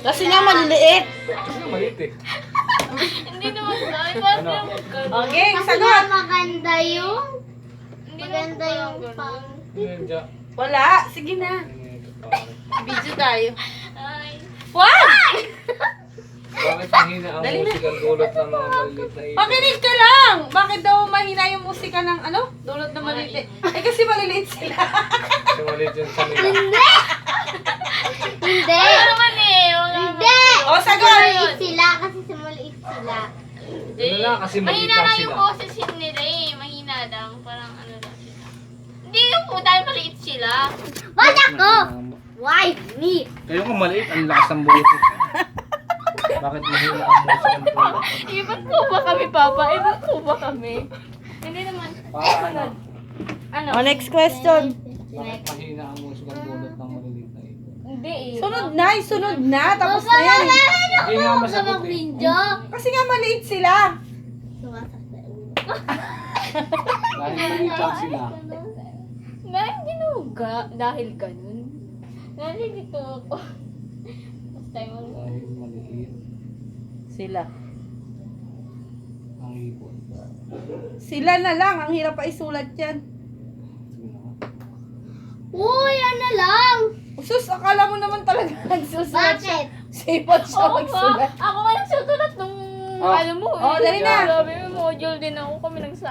Kasi nga maliliit. Maliit eh. Hindi naman tayo. Bakit naman ganun? Okay, Kasi sagot. nga maganda yung Hindi maganda naman yung ganun. pang. Medyo. Wala. Sige na. Video tayo. Ay. What? Bakit mahina ang Dali na. musikang dulot ng mga maliliit na ibon? Makinig ka lang! Bakit daw mahina yung musika ng ano? Dulot na maliliit. Eh kasi maliliit sila. Kasi maliit yun sa nila. Hindi! Hindi! Ano naman eh. Wala Hindi! O, sagot! Maliit sila kasi sumaliit sila. Ano lang kasi maliit Mahina lang lang yung sila. boses nila eh. Mahina lang. Parang ano lang sila. Hindi yung po dahil maliit sila. Wala ko! Why me? Kayo kung maliit, ang lakas ng boses. Bakit mahina ang musikang dulot? Iba't po ba kami, Papa? Iba't po ba kami? Hindi naman. Paano? Ano? O, next question. Bakit mahina ang musikang dulot ng maliliit na ibon? Hindi eh. Sunod na, sunod na. Tapos na yan. Hindi nga masagot eh. Video. Kasi nga maliit sila. Sumasak sa ulo. Dahil maliit lang sila. Dahil ginuga. Dahil ganun. Dahil dito ako. Basta yung Dahil maliit Sila. ang ibon. Sila na lang. Ang hirap pa isulat yan. Sige na. Uy, ano lang? Sus, akala mo naman talaga nagsusulat siya. Bakit? Sipot siya Oo magsulat. nga. Ako nga nagsusulat nung Oh. ano mo. Oh, dali na. Sabi mo, module din ako. Kami nagsa